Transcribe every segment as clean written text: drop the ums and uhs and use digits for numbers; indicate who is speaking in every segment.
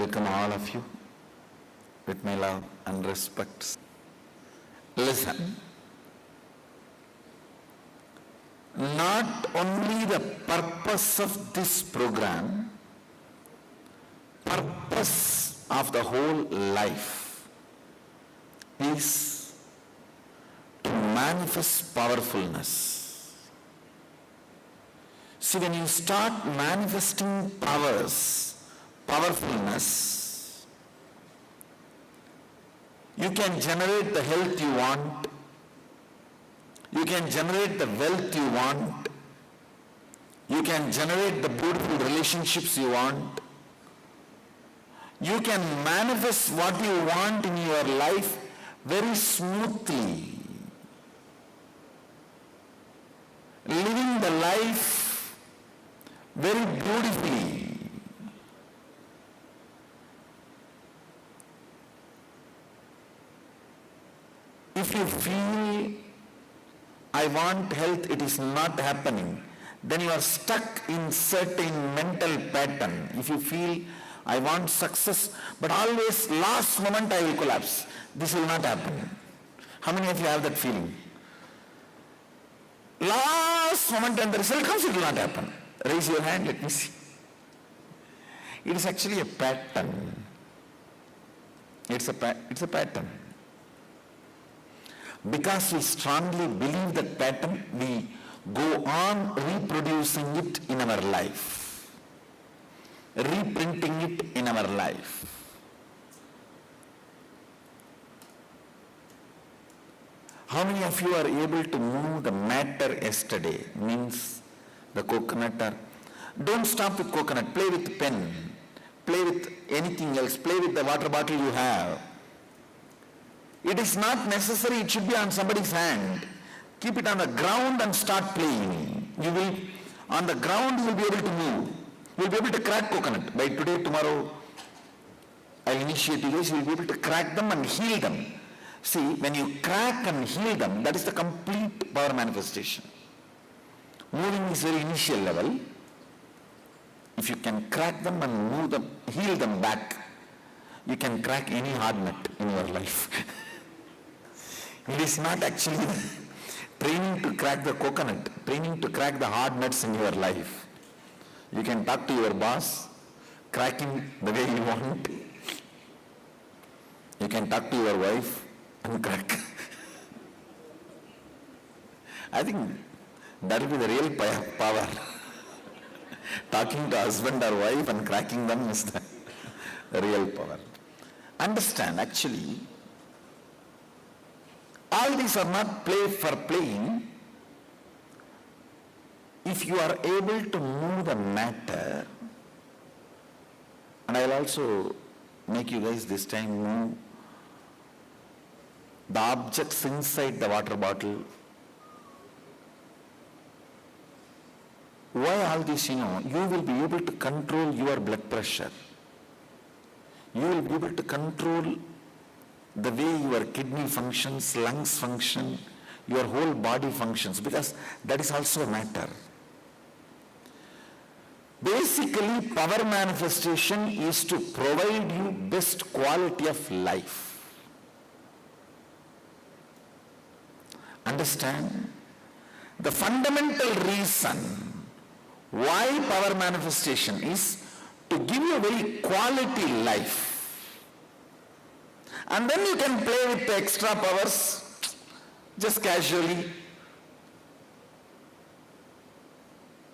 Speaker 1: welcome all of you with my love and respect. Listen, not only the purpose of this program, purpose of the whole life is to manifest powerfulness. See, when you start manifesting powerfulness, you can generate the health you want, you can generate the wealth you want, you can generate the beautiful relationships you want, you can manifest what you want in your life very smoothly, living the life very beautifully. If you feel, I want health, it is not happening, then you are stuck in certain mental pattern. If you feel, I want success, but always last moment I will collapse, this will not happen. How many of you have that feeling? Last moment when the result comes, it will not happen. Raise your hand, let me see. It is actually a pattern. It's a pattern. Because we strongly believe that pattern, we go on reproducing it in our life, reprinting it in our life. How many of you are able to move the matter yesterday? Means the coconut, or don't stop with coconut, play with pen, play with anything else, play with the water bottle you have. It is not necessary it should be on somebody's hand. Keep it on the ground and start playing. You will, on the ground you will be able to move. You will be able to crack coconut. By today, tomorrow, I will initiate you guys, you will be able to crack them and heal them. See, when you crack and heal them, that is the complete power manifestation. Moving is very initial level. If you can crack them and move them, heal them back, you can crack any hard nut in your life. It is not actually training to crack the coconut, training to crack the hard nuts in your life. You can talk to your boss, crack him the way you want. You can talk to your wife and crack. I think that will be the real power. Talking to husband or wife and cracking them is the real power. Understand, actually, all these are not play for playing. If you are able to move the matter, and I will also make you guys this time move the objects inside the water bottle. Why all this? You will be able to control your blood pressure. You will be able to control the way your kidney functions, lungs function, your whole body functions, because that is also a matter. Basically, power manifestation is to provide you best quality of life. Understand? The fundamental reason why power manifestation is to give you a very quality life. And then you can play with the extra powers just casually.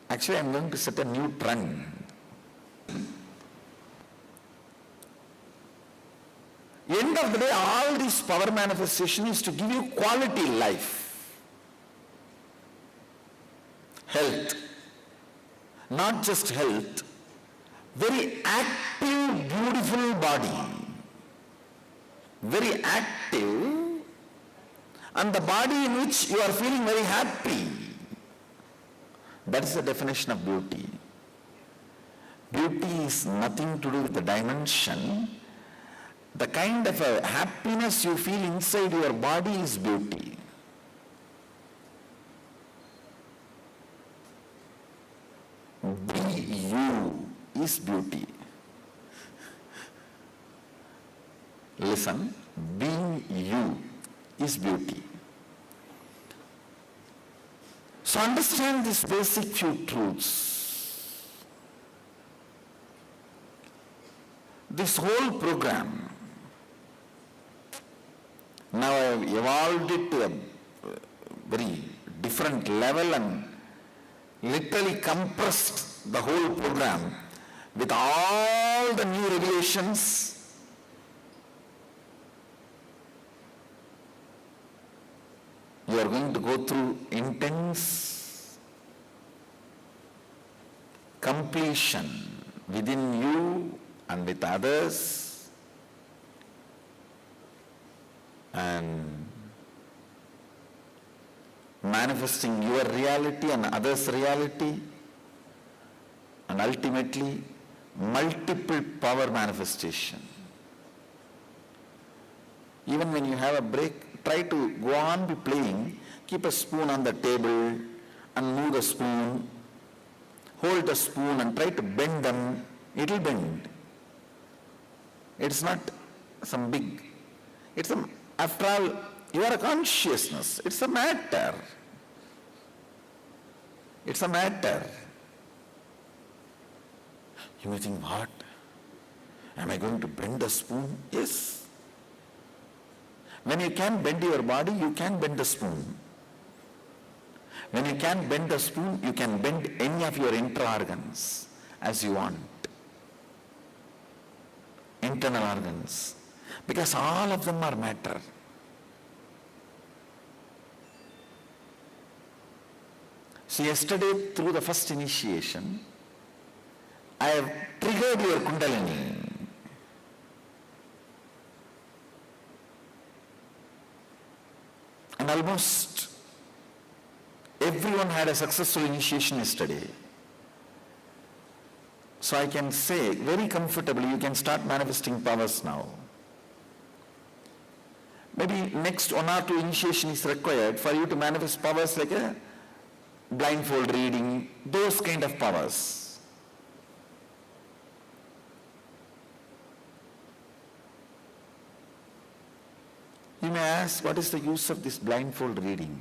Speaker 1: Actually, I am going to set a new trend. End of the day, all this power manifestation is to give you quality life. Health. Not just health, very active, beautiful body. Very active, and the body in which you are feeling very happy. That is the definition of beauty. Beauty is nothing to do with the dimension. The kind of a happiness you feel inside your body is beauty. Be you is beauty. Listen, being you is beauty. So understand these basic few truths. This whole program, now I have evolved it to a very different level and literally compressed the whole program with all the new revelations. You are going to go through intense completion within you and with others, and manifesting your reality and others' reality, and ultimately multiple power manifestation. Even when you have a break, try to go on be playing, keep a spoon on the table and move the spoon, hold the spoon and try to bend them, it will bend. It's not some big, after all, you are a consciousness, it's a matter. It's a matter. You may think, what? Am I going to bend the spoon? Yes. When you can bend your body, you can bend the spoon. When you can bend the spoon, you can bend any of your intra-organs as you want. Internal organs. Because all of them are matter. So yesterday, through the first initiation, I have triggered your Kundalini. And almost everyone had a successful initiation yesterday. So I can say very comfortably, you can start manifesting powers now. Maybe next 1 or 2 initiation is required for you to manifest powers like a blindfold reading, those kind of powers. You may ask, what is the use of this blindfold reading?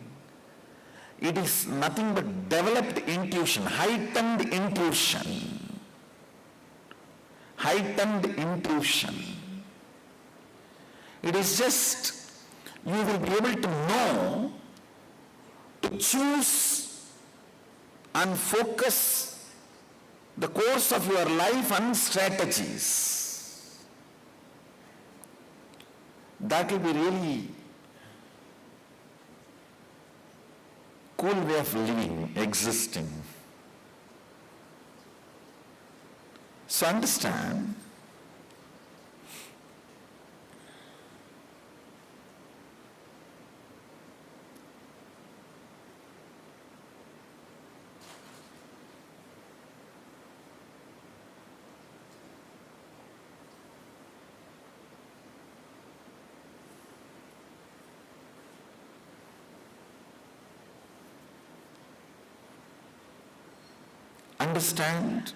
Speaker 1: It is nothing but developed intuition, heightened intuition. Heightened intuition. It is just, you will be able to know, to choose and focus the course of your life and strategies. That will be really cool way of living, existing. So understand, understand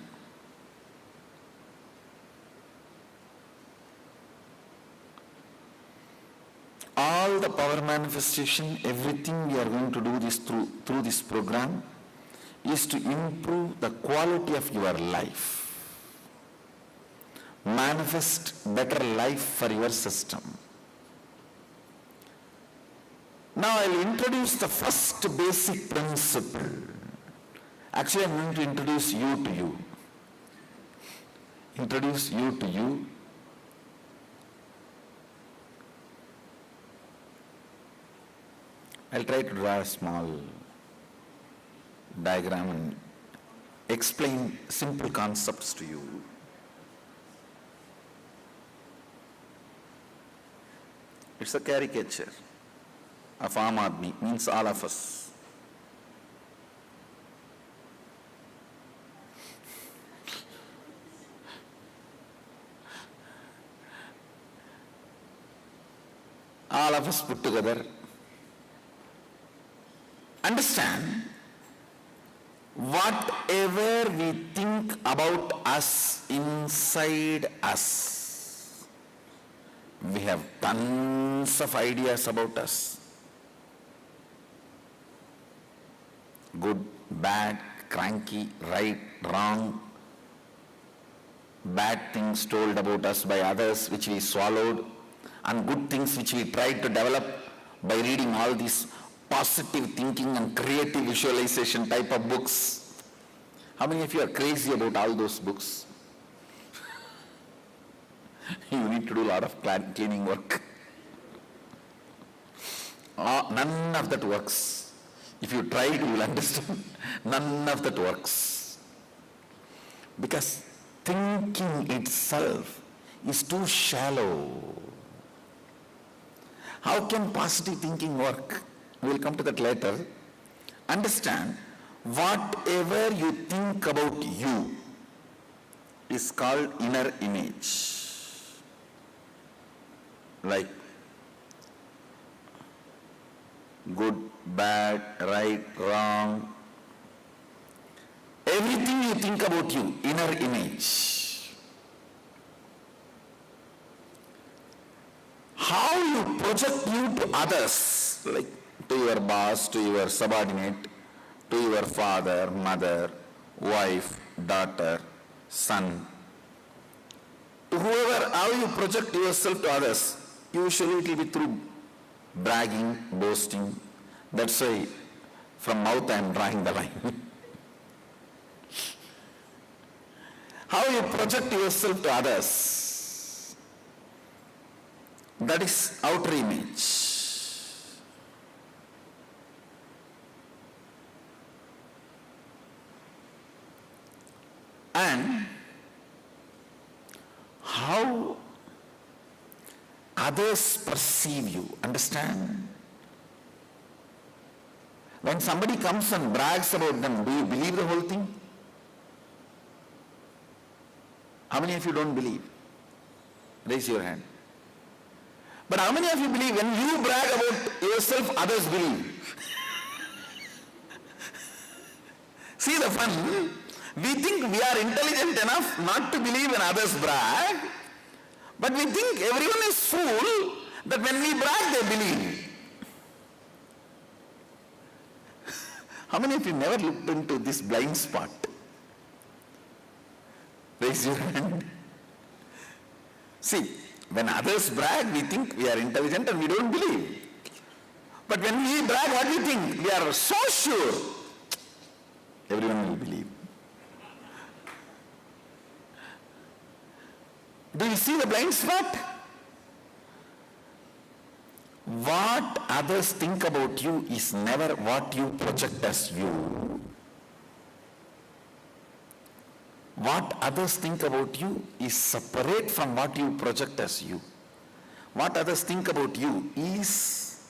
Speaker 1: all the power manifestation, everything we are going to do this through this program is to improve the quality of your life. Manifest better life for your system. Now I will introduce the first basic principle. Actually, I am going to introduce you to you. Introduce you to you. I'll try to draw a small diagram and explain simple concepts to you. It's a caricature of Aam Aadmi, means all of us. All of us put together. Understand, whatever we think about us inside us We have tons of ideas about us. Good, bad, cranky, right, wrong, bad things told about us by others which we swallowed, and good things which we tried to develop by reading all these positive thinking and creative visualization type of books. How many of you are crazy about all those books? You need to do a lot of cleaning work. None of that works. If you try, you will understand. None of that works. Because thinking itself is too shallow. How can positive thinking work? We will come to that later. Understand, whatever you think about you is called inner image. Like good, bad, right, wrong. Everything you think about you, inner image. How you project you to others, like to your boss, to your subordinate, to your father, mother, wife, daughter, son, to whoever, how you project yourself to others, usually it will be through bragging, boasting. That's why from mouth I am drawing the line. How you project yourself to others, that is outer image. And how others perceive you. Understand? When somebody comes and brags about them, do you believe the whole thing? How many of you don't believe? Raise your hand. But how many of you believe when you brag about yourself, others believe? See the fun? We think we are intelligent enough not to believe when others brag, but we think everyone is fool that when we brag they believe. How many of you never looked into this blind spot? Raise your hand. See, when others brag, we think we are intelligent and we don't believe. But when we brag, what do we think? We are so sure. Everyone will believe. Do you see the blind spot? What others think about you is never what you project as you. What others think about you is separate from what you project as you. What others think about you is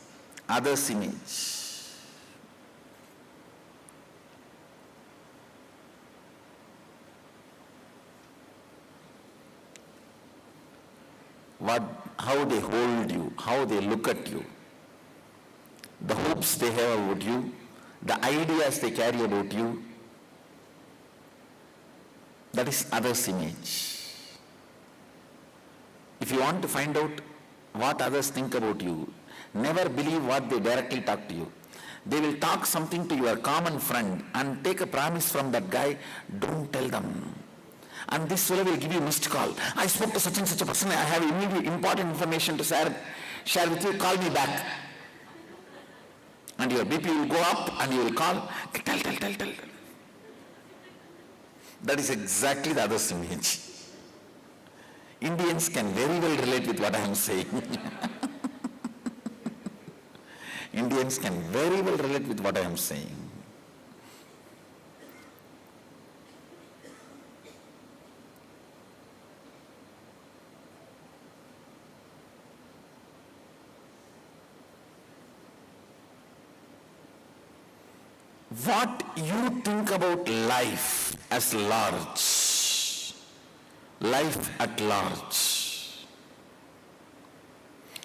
Speaker 1: others' image. How they hold you, how they look at you, the hopes they have about you, the ideas they carry about you, that is others' image. If you want to find out what others think about you, never believe what they directly talk to you. They will talk something to your common friend and take a promise from that guy, don't tell them. And this fellow will give you a missed call. I spoke to such and such a person, I have immediate important information to share with you, call me back. And your BP will go up and you will call, tell. That is exactly the other's image. Indians can very well relate with what I am saying. Indians can very well relate with what I am saying. What you think about life as large, life at large,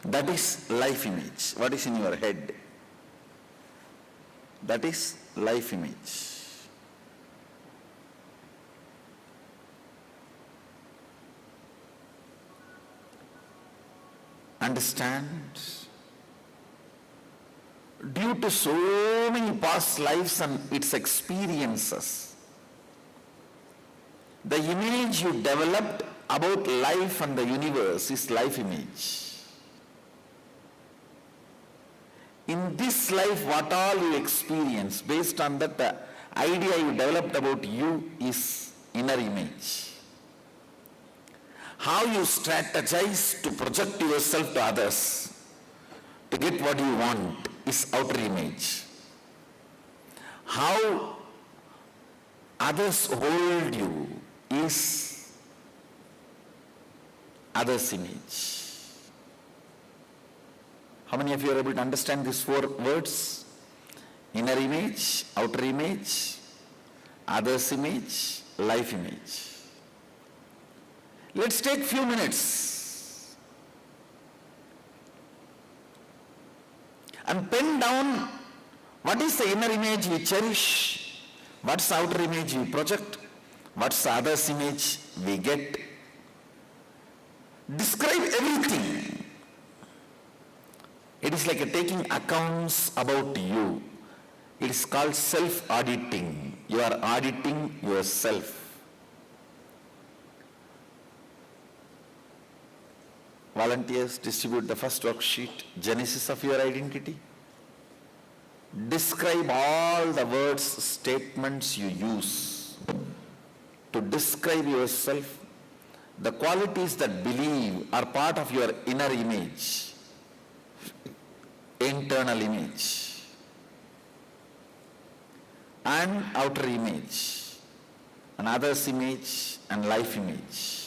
Speaker 1: that is life image. What is in your head? That is life image. understand? Due to so many past lives and its experiences, the image you developed about life and the universe is life image. In this life, what all you experience, based on that, the idea you developed about you is inner image. How you strategize to project yourself to others to get what you want is outer image. How others hold you is others' image. How many of you are able to understand these 4 words? Inner image, outer image, others' image, life image. Let's take few minutes and pen down what is the inner image we cherish, what's the outer image we project, what's the others' image we get. Describe everything. It is like taking accounts about you. It is called self-auditing. You are auditing yourself. Volunteers, distribute the first worksheet, Genesis of your identity. Describe all the words, statements you use to describe yourself. The qualities that believe are part of your inner image, internal image, and outer image, and others' image, and life image.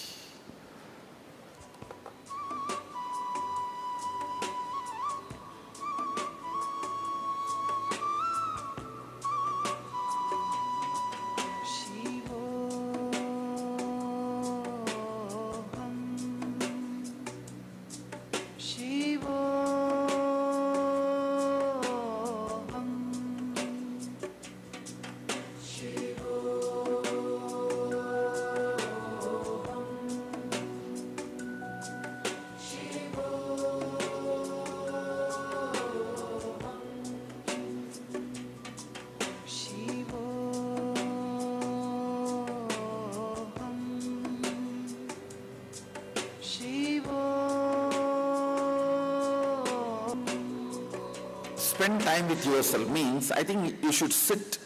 Speaker 1: Spend time with yourself means, I think you should sit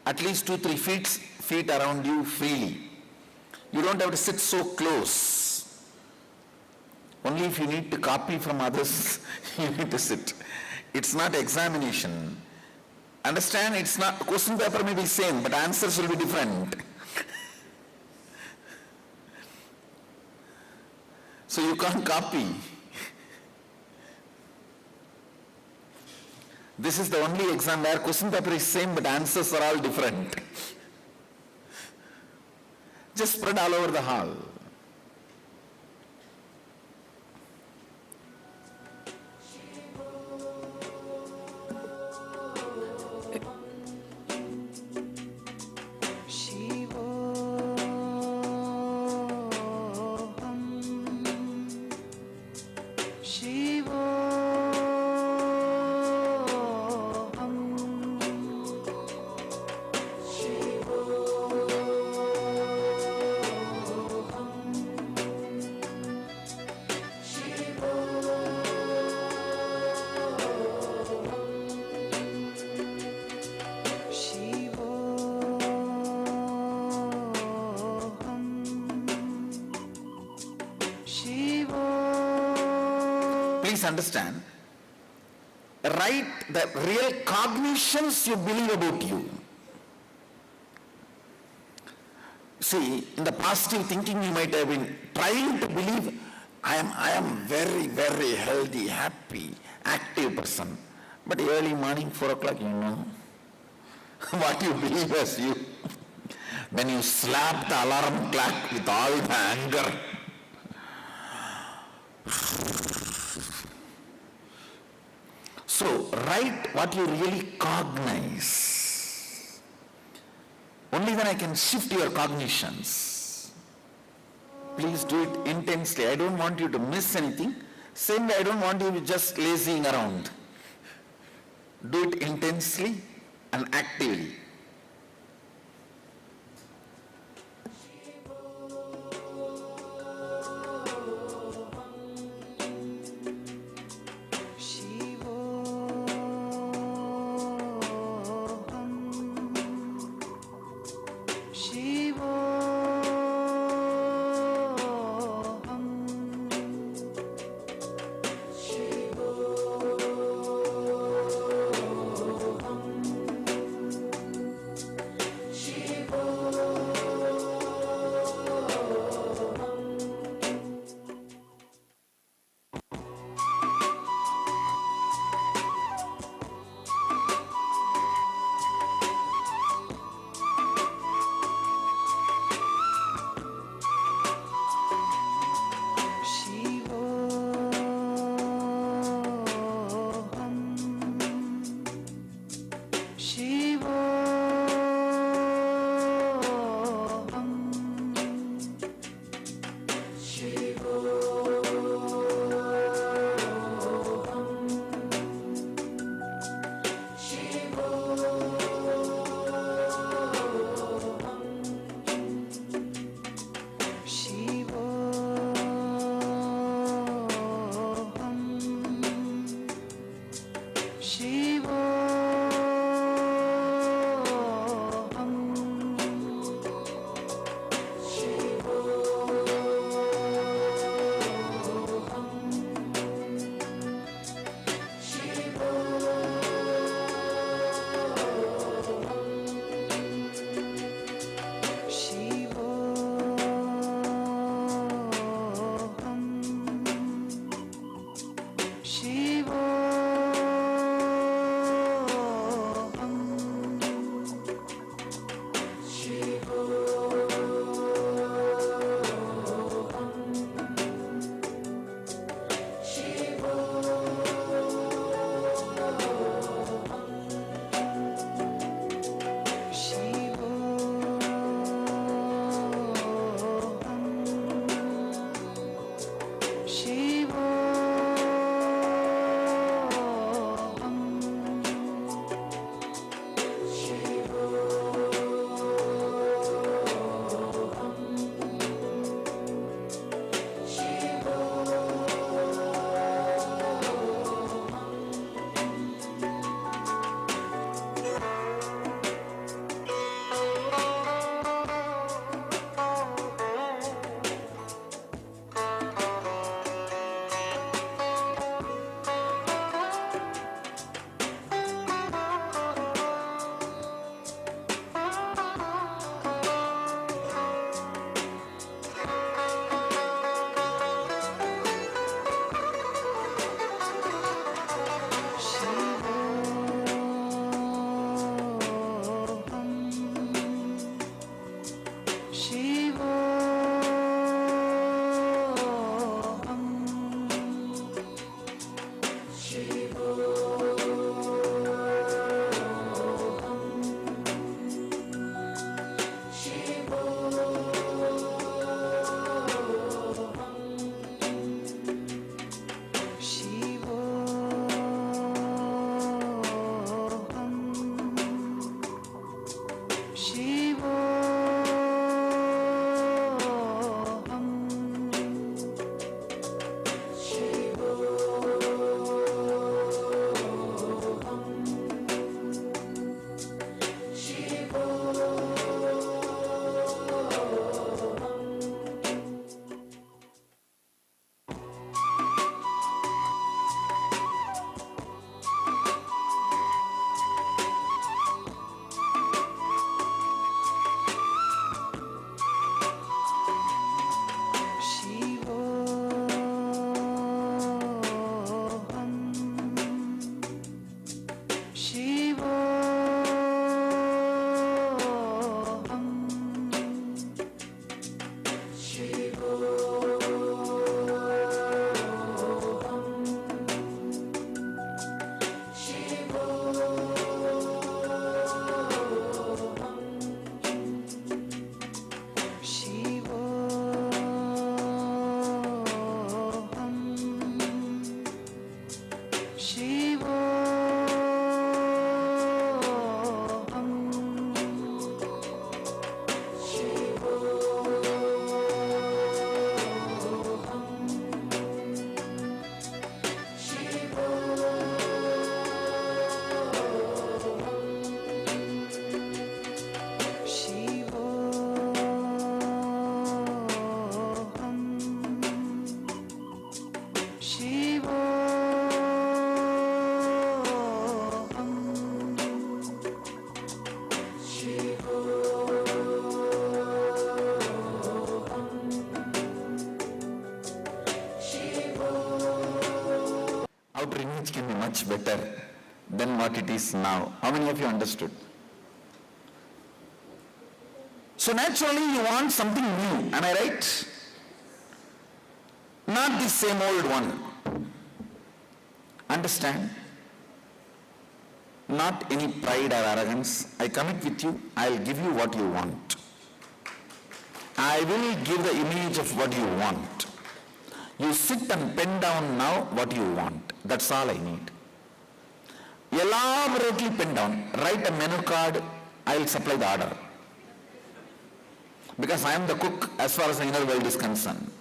Speaker 1: at least 2-3 feet around you freely. You don't have to sit so close. Only if you need to copy from others, you need to sit. It's not examination. Understand, it's not, question paper may be same, but answers will be different. So you can't copy. This is the only exam where question paper is same but answers are all different. Just spread all over the hall. Please understand, write the real cognitions you believe about you. See, in the positive thinking you might have been trying to believe, I am very, very healthy, happy, active person. But early morning, 4 o'clock, you know, what you believe as you. When you slap the alarm clock with all the anger, so write what you really cognize. Only then I can shift your cognitions. Please do it intensely. I don't want you to miss anything. Same way, I don't want you just lazing around. Do it intensely and actively. outer image can be much better than what it is now. How many of you understood? So naturally you want something new, am I right? Not the same old one. Understand? Not any pride or arrogance. I commit with you, I'll give you what you want. I will give the image of what you want. You sit and pen down now what you want. That's all I need. Elaborately pen down. Write a menu card, I'll supply the order. Because I am the cook as far as the inner world is concerned.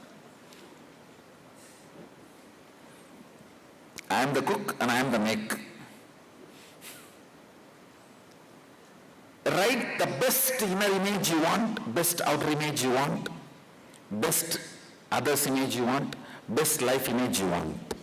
Speaker 1: I am the cook and I am the make. Write the best inner image you want, best outer image you want, best others image you want, best life image you want.